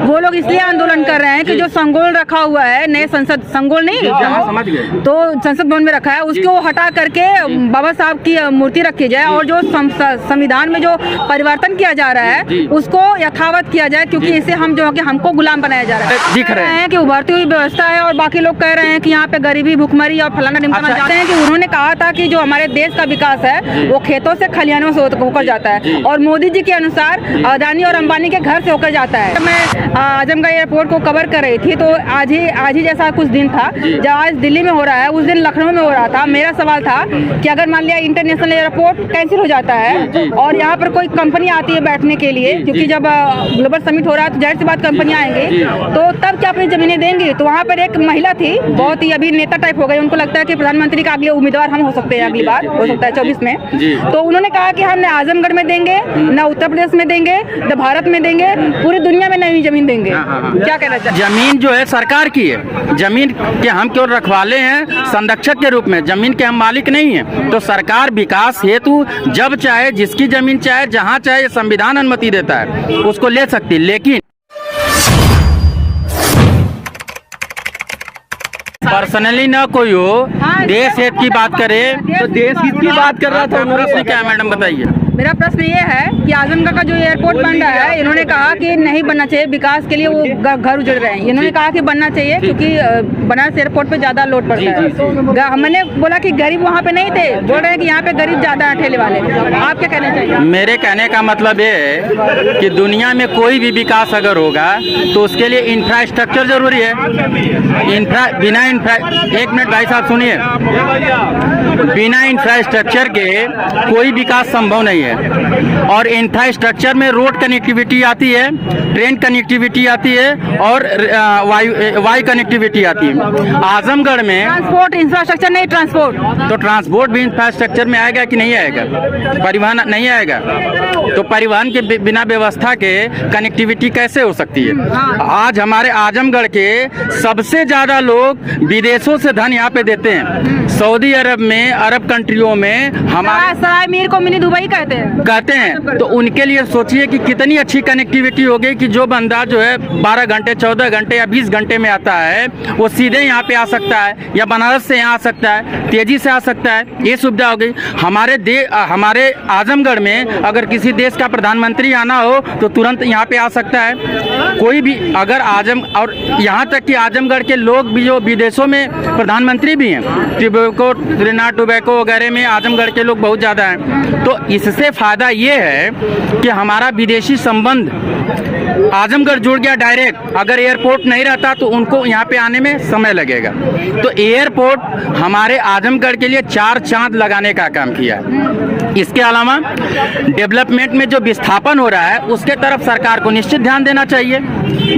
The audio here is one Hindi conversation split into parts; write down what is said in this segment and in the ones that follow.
वो लोग इसलिए आंदोलन कर रहे हैं कि जो संगोल रखा हुआ है नए संसद, संगोल नहीं समझ गए, तो संसद भवन में रखा है, उसको हटा करके बाबा साहब की मूर्ति रखी जाए और जो संविधान में जो परिवर्तन किया जा रहा है उसको यथावत किया जाए, क्योंकि इससे हम जो कि हमको गुलाम बनाया जा रहा है। दिख रहे हैं कि उभरती हुई व्यवस्था है और बाकी लोग कह रहे हैं कि यहाँ पे गरीबी, भुखमरी और फलाना ढिमकाना जाते हैं। कि उन्होंने कहा था कि जो हमारे देश का विकास है वो खेतों से खलिहानों से होकर जाता है और मोदी जी के अनुसार अदानी और अंबानी के घर से होकर जाता है। मैं आजमगढ़ एयरपोर्ट को कवर कर रही थी तो आज ही जैसा कुछ दिन था जब आज दिल्ली में हो रहा है उस दिन लखनऊ में हो रहा था। मेरा सवाल था कि अगर मान लिया इंटरनेशनल एयरपोर्ट कैंसिल हो जाता है और यहाँ पर कोई कंपनी आती है बैठने के लिए, क्योंकि जब ग्लोबल समिट हो रहा है तो जाहिर सी बात कंपनियां आएंगी, तो तब क्या अपनी जमीनें देंगी। तो वहाँ पर एक महिला थी, बहुत ही अभी नेता टाइप हो गई, उनको लगता है कि प्रधानमंत्री का अगले उम्मीदवार हम हो सकते हैं, अगली बार हो सकता है 24 में। तो उन्होंने कहा कि हम न आजमगढ़ में देंगे, न उत्तर प्रदेश में देंगे, न भारत में देंगे, पूरी दुनिया में नई जमीन देंगे। क्या कहना चाहिए? जमीन जो है सरकार की है, जमीन के हम केवल रखवाले हैं, संरक्षक के रूप में, जमीन के हम मालिक नहीं है। तो सरकार विकास हेतु जब चाहे, जिसकी जमीन चाहे, जहाँ चाहे, संविधान अनुमति देता है उसको ले सकती है। लेकिन पर्सनली ना कोई हो, देश हित की बात करे तो देश हित की बात कर रहा था। प्रश्न क्या है मैडम बताइए? मेरा प्रश्न ये है कि आजमगढ़ का जो एयरपोर्ट बन रहा है, इन्होंने कहा कि नहीं बनना चाहिए, विकास के लिए वो घर उजड़ रहे हैं। इन्होंने कहा कि बनना चाहिए क्योंकि बनारस एयरपोर्ट पे ज्यादा लोड पड़ता है। मैंने बोला कि गरीब वहाँ पे नहीं थे, बोल रहे हैं कि यहाँ पे गरीब ज्यादा है, ठेले वाले। आप क्या कहना चाहिए? मेरे कहने का मतलब ये है कि दुनिया में कोई भी विकास अगर होगा तो उसके लिए इंफ्रास्ट्रक्चर जरूरी है। एक मिनट भाई साहब सुनिए, बिना इंफ्रास्ट्रक्चर के कोई विकास संभव नहीं है। और इंफ्रास्ट्रक्चर में रोड कनेक्टिविटी आती है, ट्रेन कनेक्टिविटी आती है और वायु कनेक्टिविटी आती है। आजमगढ़ में ट्रांसपोर्ट इंफ्रास्ट्रक्चर नहीं, ट्रांसपोर्ट तो ट्रांसपोर्ट भी इंफ्रास्ट्रक्चर में आएगा कि नहीं आएगा? परिवहन नहीं आएगा तो परिवहन के बिना व्यवस्था के कनेक्टिविटी कैसे हो सकती है? आज हमारे आजमगढ़ के सबसे ज्यादा लोग विदेशों से धन यहाँ पे देते हैं। सऊदी अरब में, अरब कंट्रियों में हमारे सराय मीर को मिनी दुबई कहते हैं। तो उनके लिए सोचिए कि कितनी अच्छी कनेक्टिविटी हो गई कि जो बंदा जो है 12 घंटे, 14 घंटे या 20 घंटे में आता है वो सीधे यहाँ पे आ सकता है, या बनारस से यहाँ आ सकता है, तेजी से आ सकता है। ये सुविधा हो गई। हमारे आजमगढ़ में अगर किसी देश का प्रधानमंत्री आना हो तो तुरंत यहाँ पे आ सकता है कोई भी। अगर और यहाँ तक कि आजमगढ़ के लोग भी जो विदेशों में प्रधानमंत्री भी हैं, त्रिनाड टोबैको वगैरह में आजमगढ़ के लोग बहुत ज़्यादा हैं। तो इससे फायदा ये है कि हमारा विदेशी संबंध आजमगढ़ जुड़ गया डायरेक्ट। अगर एयरपोर्ट नहीं रहता तो उनको यहाँ पे आने में समय लगेगा। तो एयरपोर्ट हमारे आजमगढ़ के लिए 4 चांद लगाने का काम किया है। इसके अलावा डेवलपमेंट में जो विस्थापन हो रहा है उसके तरफ सरकार को निश्चित ध्यान देना चाहिए।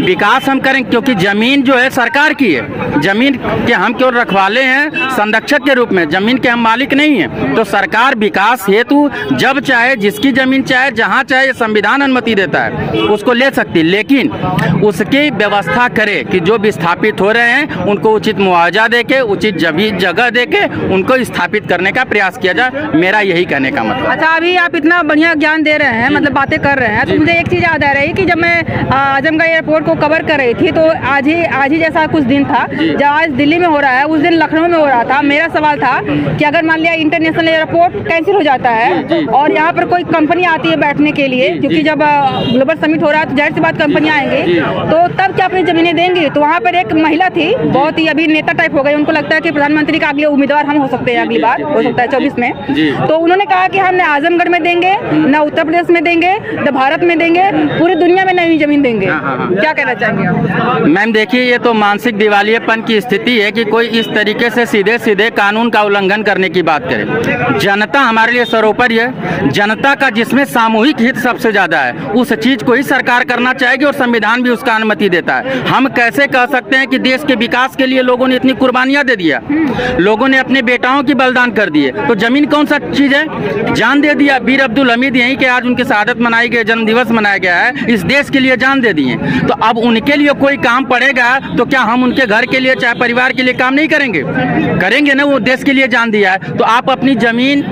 विकास हम करें क्योंकि जमीन जो है सरकार की है, जमीन के हम केवल रखवाले हैं, संरक्षक के रूप में, जमीन के हम मालिक नहीं है। तो सरकार विकास हेतु जब चाहे, जिसकी जमीन चाहे, जहाँ चाहे, संविधान अनुमति देता है उसको ले सकती है। लेकिन उसकी व्यवस्था करे कि जो विस्थापित हो रहे हैं उनको उचित मुआवजा देके, उचित जगह देके उनको स्थापित करने का प्रयास किया जाए। मेरा यही कहने का मतलब। अच्छा, अभी आप इतना बढ़िया ज्ञान दे रहे हैं, मतलब बातें कर रहे हैं, तो मुझे एक चीज याद आ रही कि जब मैं आजमगढ़ एयरपोर्ट को कवर कर रही थी तो आज ही जैसा कुछ दिन था जब आज दिल्ली में हो रहा है उस दिन लखनऊ में हो रहा था। मेरा सवाल था कि अगर मान लिया इंटरनेशनल एयरपोर्ट कैंसिल हो जाता है और यहाँ पर कोई कंपनी आती है बैठने के लिए, क्योंकि जब ग्लोबल समिट हो रहा है तो जाहिर सी बात कंपनियां आएंगी, तो तब क्या अपनी जमीनें देंगी। तो वहाँ पर एक महिला थी, बहुत ही अभी नेता टाइप हो गई, उनको लगता है कि प्रधानमंत्री का अगले उम्मीदवार हम हो सकते हैं, अगली बार हो सकता है 24 में। तो उन्होंने कहा कि हम न आजमगढ़ में देंगे, न उत्तर प्रदेश में देंगे, न भारत में देंगे, पूरी दुनिया में नई जमीन देंगे। क्या कहना चाहेंगे आप? मैम देखिए, ये तो मानसिक दिवालियेपन की स्थिति है कि कोई इस तरीके से सीधे सीधे कानून का उल्लंघन करने की बात करे। जनता हमारे लिए सर्वोपरि है। जनता का जिसमें सामूहिक हित सबसे ज्यादा है उस चीज को ही सरकार करना चाहेगी और संविधान भी उसका अनुमति देता है। हम कैसे कह सकते हैं कि देश के विकास के लिए लोगों ने इतनी कुर्बानियां दे दिया, लोगों ने अपने बेटाओं की बलिदान कर दिए, तो जमीन कौन सा चीज है? जान दे दिया। वीर अब्दुल हमीद यहीं के आज उनकी शहादत मनाई गई, जन्म दिवस मनाया गया है, इस देश के लिए जान दे दिए। तो अब उनके लिए कोई काम पड़ेगा तो क्या हम उनके घर के लिए, चाहे परिवार के लिए काम नहीं करेंगे? करेंगे ना। वो देश के लिए जान दिया है। तो आप अपनी जमीन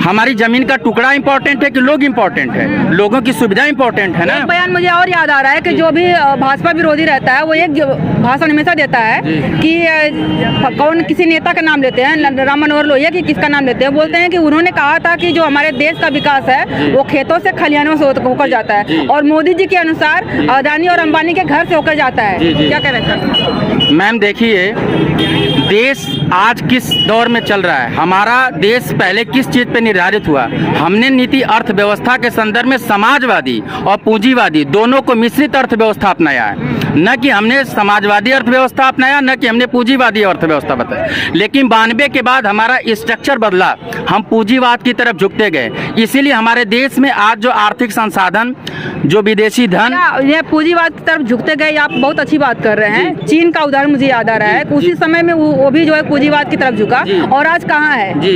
हमारी जमीन का टुकड़ा इम्पोर्टेंट है कि लोग इम्पोर्टेंट है? लोगों की सुविधा इम्पोर्टेंट है ना। एक बयान मुझे और याद आ रहा है कि जो भी भाजपा विरोधी रहता है वो एक भाषण हमेशा देता है कि कौन किसी नेता का नाम लेते हैं, राम मनोहर लोहिया की किसका नाम लेते हैं, बोलते हैं कि उन्होंने कहा था कि जो हमारे देश का विकास है वो खेतों से खलिहानों से होकर जाता है और मोदी जी के अनुसार अदानी और अंबानी के घर से होकर जाता है। क्या कहना चाहते हैं? मैम देखिए, देश आज किस दौर में चल रहा है, हमारा देश पहले किस चीज पे निर्धारित हुआ। हमने नीति अर्थव्यवस्था के संदर्भ में समाजवादी और पूंजीवादी दोनों को मिश्रित अर्थव्यवस्था अपनाया है। न कि हमने समाजवादी अर्थव्यवस्था अपनाया, न कि हमने पूंजीवादी अर्थव्यवस्था बताया। लेकिन 92 के बाद हमारा स्ट्रक्चर बदला, हम पूंजीवाद की तरफ झुकते गए। इसीलिए हमारे देश में आज जो आर्थिक संसाधन, जो विदेशी धन, ये पूंजीवाद की तरफ झुकते गए, आप बहुत अच्छी बात कर रहे हैं। चीन का उदाहरण मुझे याद आ रहा है, उसी समय में वो भी जो है पूंजीवाद की तरफ झुका और आज कहाँ है जी,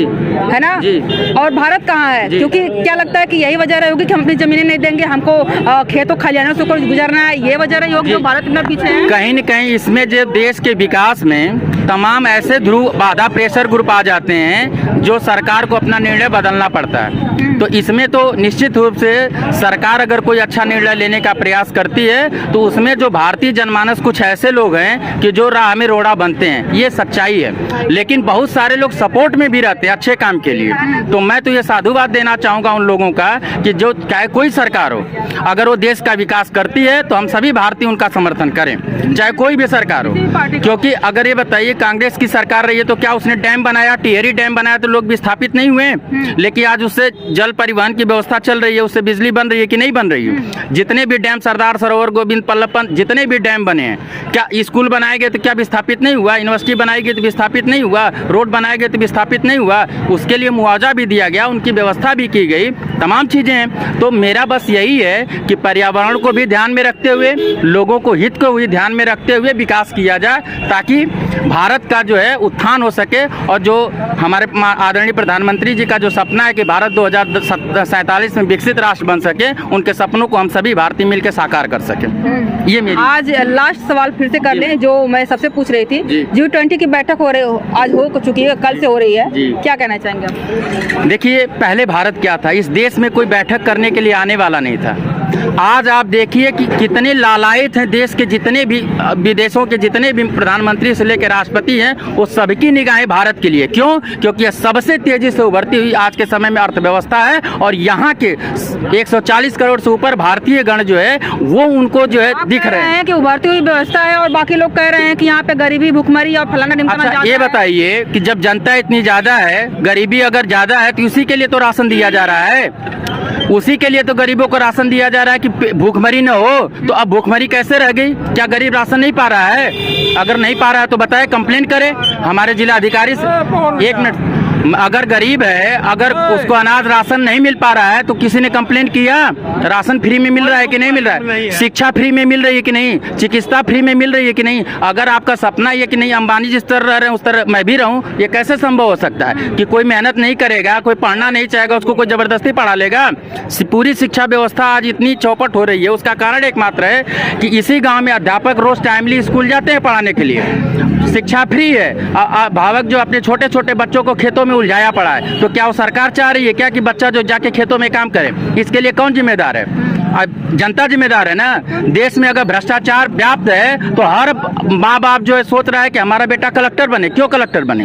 है ना जी। और भारत कहाँ है? क्योंकि क्या लगता है कि यही वजह रही होगी कि हम अपनी जमीनें नहीं देंगे, हमको खेतों खलिहानों से होकर गुजरना है, ये वजह रही होगी जो भारत इतना पीछे है। कहीं न कहीं इसमें जो देश के विकास में तमाम ऐसे ध्रुव बाधा प्रेशर ग्रुप आ जाते हैं जो सरकार को अपना निर्णय बदलना पड़ता है। तो इसमें तो निश्चित रूप से सरकार अगर कोई अच्छा निर्णय लेने का प्रयास करती है तो उसमें जो भारतीय जनमानस कुछ ऐसे लोग हैं कि जो राह में रोड़ा बनते हैं, ये सच्चाई है। लेकिन बहुत सारे लोग सपोर्ट में भी रहते हैं अच्छे काम के लिए। तो मैं तो ये साधुवाद देना चाहूँगा उन लोगों का कि जो चाहे कोई सरकार हो, अगर वो देश का विकास करती है तो हम सभी भारतीय उनका समर्थन करें, चाहे कोई भी सरकार हो। क्योंकि अगर ये बताइए कांग्रेस की सरकार रही है तो क्या उसने डैम बनाया, टिहरी डैम बनाया तो लोग विस्थापित नहीं हुए? लेकिन आज उससे जल परिवहन की व्यवस्था चल रही है, उससे बिजली बन रही है कि नहीं बन रही है? जितने भी डैम, सरदार सरोवर, गोविंद पल्लभ, जितने भी डैम बने हैं, क्या स्कूल बनाए गए तो क्या विस्थापित नहीं हुआ? यूनिवर्सिटी बनाई गई तो विस्थापित नहीं हुआ? रोड बनाए गए तो विस्थापित नहीं हुआ? उसके लिए मुआवजा भी दिया गया, उनकी व्यवस्था भी की गई, तमाम चीजें हैं। तो मेरा बस यही है कि पर्यावरण को भी ध्यान में रखते हुए, लोगों को हित को भी ध्यान में रखते हुए विकास किया जाए, ताकि भारत का जो है उत्थान हो सके। और जो हमारे आदरणीय प्रधानमंत्री जी का जो सपना है कि भारत 2047 में विकसित राष्ट्र बन सके, उनके सपनों को हम सभी भारतीय मिलकर साकार कर सके। ये मेरी आज लास्ट सवाल फिर से कर लें जो मैं सबसे पूछ रही थी। G20 की बैठक आज हो चुकी है, कल से हो रही है, क्या कहना चाहेंगे आप? देखिए, पहले भारत क्या था, इस देश में कोई बैठक करने के लिए आने वाला नहीं था। आज आप देखिए कि कितने लालायित हैं देश के, जितने भी विदेशों के जितने भी प्रधानमंत्री से लेकर राष्ट्रपति हैं, वो सबकी निगाहें भारत के लिए। क्यों? क्योंकि यह सबसे तेजी से उभरती हुई आज के समय में अर्थव्यवस्था है और यहाँ के 140 करोड़ से ऊपर भारतीय गण जो है वो उनको जो है दिख रहे हैं कि उभरती हुई व्यवस्था है और बाकी लोग कह रहे हैं कि यहाँ पे गरीबी, भुखमरी और फलाना ढिमकाना। अच्छा, ये बताइए कि जब जनता इतनी ज्यादा है, गरीबी अगर ज्यादा है तो उसी के लिए तो राशन दिया जा रहा है, उसी के लिए तो गरीबों को राशन दिया जा रहा है कि भूखमरी न हो। तो अब भूखमरी कैसे रह गई? क्या गरीब राशन नहीं पा रहा है? अगर नहीं पा रहा है तो बताए, कंप्लेंट करे हमारे जिला अधिकारी से। एक मिनट, अगर गरीब है, अगर उसको अनाज राशन नहीं मिल पा रहा है तो किसी ने कंप्लेंट किया? राशन फ्री में मिल रहा है कि नहीं मिल रहा है? शिक्षा फ्री में मिल रही है कि नहीं? चिकित्सा फ्री में मिल रही है कि नहीं? अगर आपका सपना ये कि नहीं अंबानी जिस तरह रह रहे हैं उस तरह मैं भी रहूं, ये कैसे संभव हो सकता है कि कोई मेहनत नहीं करेगा, कोई पढ़ना नहीं चाहेगा, उसको कोई जबरदस्ती पढ़ा लेगा? पूरी शिक्षा व्यवस्था आज इतनी चौपट हो रही है, उसका कारण एकमात्र है कि इसी गाँव में अध्यापक रोज टाइमली स्कूल जाते हैं पढ़ाने के लिए, शिक्षा फ्री है। भावक जो अपने छोटे छोटे बच्चों को खेतों में उलझाया पड़ा है, तो क्या वो सरकार चाह रही है क्या कि बच्चा जो जाके खेतों में काम करे? इसके लिए कौन जिम्मेदार है? जनता जिम्मेदार है ना। देश में अगर भ्रष्टाचार व्याप्त है तो हर माँ बाप जो है सोच रहा है कि हमारा बेटा कलेक्टर बने। क्यों कलेक्टर बने?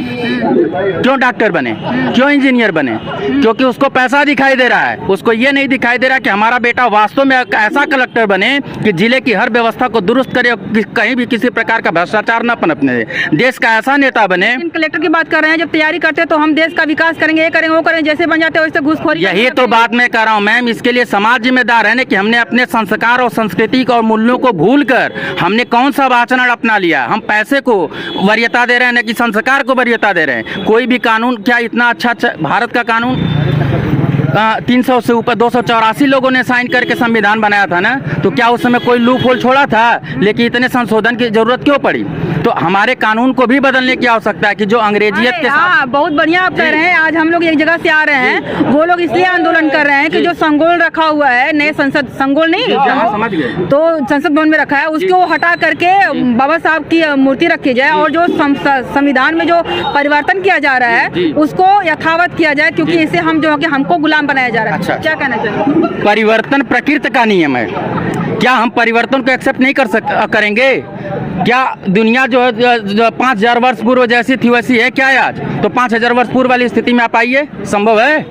क्यों डॉक्टर बने? क्यों इंजीनियर बने? क्योंकि उसको पैसा दिखाई दे रहा है, उसको ये नहीं दिखाई दे रहा कि हमारा बेटा वास्तव में ऐसा कलेक्टर बने कि जिले की हर व्यवस्था को दुरुस्त करे, कहीं भी किसी प्रकार का भ्रष्टाचार न पनपने दे। देश का ऐसा नेता बने। कलेक्टर की बात कर रहे हैं, जब तैयारी करते हैं तो हम देश का विकास करेंगे, ये करेंगे, वो करेंगे, जैसे बन जाते हैं वैसे घूसखोरी। यही तो बात मैं कह रहा हूँ मैम, इसके लिए समाज जिम्मेदार है ना कि हमने अपने संस्कार और संस्कृति और मूल्यों को भूलकर हमने कौन सा आचरण अपना लिया। हम पैसे को वरीयता दे रहे हैं ना कि संस्कार को वरीयता दे रहे हैं। कोई भी कानून, क्या इतना अच्छा भारत का कानून 300 से ऊपर 284 लोगों ने साइन करके संविधान बनाया था ना, तो क्या उस समय कोई लूप होल छोड़ा था? लेकिन इतने संशोधन की जरूरत क्यों पड़ी? तो हमारे कानून को भी बदलने की आवश्यकता है कि जो अंग्रेजियत के साथ। हाँ, बहुत बढ़िया आप कह रहे हैं। आज हम लोग एक जगह से आ रहे हैं, वो लोग इसलिए आंदोलन कर रहे हैं कि जो संगोल रखा हुआ है नए संसद, संगोल नहीं समझ गए, तो संसद भवन में रखा है, उसको हटा करके बाबा साहब की मूर्ति रखी जाए और जो संविधान में जो परिवर्तन किया जा रहा है उसको यथावत किया जाए, क्योंकि इससे हम जो कि हमको गुलाम बनाया जा रहा है। अच्छा। क्या कहना चाहिए? परिवर्तन प्रकृति का नियम है, क्या हम परिवर्तन को एक्सेप्ट नहीं करेंगे? क्या दुनिया जो 5000 वर्ष पूर्व जैसी थी वैसी है क्या आज? तो 5000 वर्ष पूर्व वाली स्थिति में आप आइए, संभव है?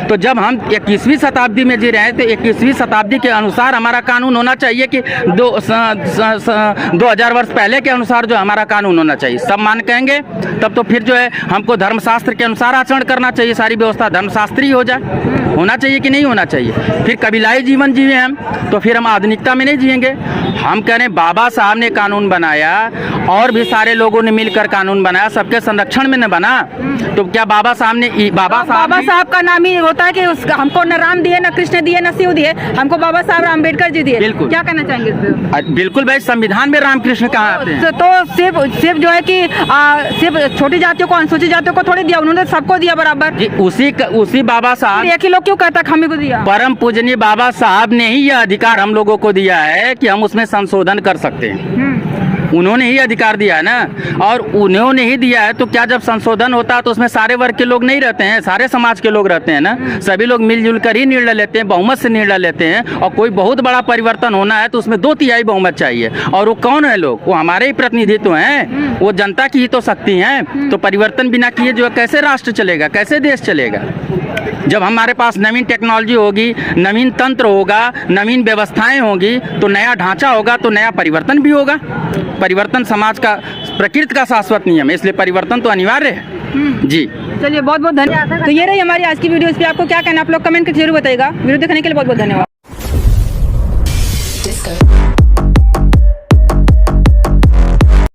तो जब हम 21वीं शताब्दी में जी रहे हैं तो 21वीं शताब्दी के अनुसार हमारा कानून होना चाहिए कि 2000 वर्ष पहले के अनुसार जो हमारा कानून होना चाहिए। सब मान कहेंगे तब तो फिर जो है हमको धर्मशास्त्र के अनुसार आचरण करना चाहिए, सारी व्यवस्था धर्मशास्त्री हो जाए, होना चाहिए कि नहीं होना चाहिए? फिर कबीलाई जीवन जिए हम तो फिर हम आधुनिकता में नहीं जिएंगे। हम कह रहे हैं बाबा साहब ने कानून बनाया और भी सारे लोगों ने मिलकर कानून बनाया, सबके संरक्षण में न बना। तो क्या बाबा साहब ने बाबा साहब का नाम ही होता है कि हमको न राम दिए, न कृष्ण दिए, न शिव दिए, हमको बाबा साहब अम्बेडकर जी दिए। बिल्कुल। क्या कहना चाहेंगे इस पे? बिल्कुल भाई, संविधान में राम कृष्ण कहाँ आते हैं? तो सिर्फ जो है कि सिर्फ छोटी जातियों को, अनुसूचित जातियों को थोड़ी दिया, उन्होंने सबको दिया बराबर। उसी बाबा साहब, एक ही लोग क्यों कहता हमें को दिया? परम पूजनीय बाबा साहब ने ही यह अधिकार हम लोगों को दिया है कि हम उसमें संशोधन कर सकते हैं। उन्होंने ही अधिकार दिया है ना, और उन्होंने ही दिया है। तो क्या जब संशोधन होता है तो उसमें सारे वर्ग के लोग नहीं रहते हैं, सारे समाज के लोग रहते हैं ना, सभी लोग मिलजुल कर ही निर्णय लेते हैं, बहुमत से निर्णय लेते हैं। और कोई बहुत बड़ा परिवर्तन होना है तो उसमें 2/3 बहुमत चाहिए, और वो कौन है लोग? वो हमारे ही प्रतिनिधित्व हैं, वो जनता की ही तो शक्ति हैं। तो परिवर्तन बिना किए जो कैसे राष्ट्र चलेगा, कैसे देश चलेगा? जब हमारे पास नवीन टेक्नोलॉजी होगी, नवीन तंत्र होगा, नवीन व्यवस्थाएं होगी, तो नया ढांचा होगा, तो नया परिवर्तन भी होगा। परिवर्तन समाज का, प्रकृति का शाश्वत नियम है, इसलिए परिवर्तन तो अनिवार्य है। जी चलिए, बहुत बहुत धन्यवाद। तो ये रही हमारी आज की वीडियो। इस पर आपको क्या कहना, आप लोग कमेंट करके जरूर बताइएगा। वीडियो देखने के लिए बहुत बहुत धन्यवाद।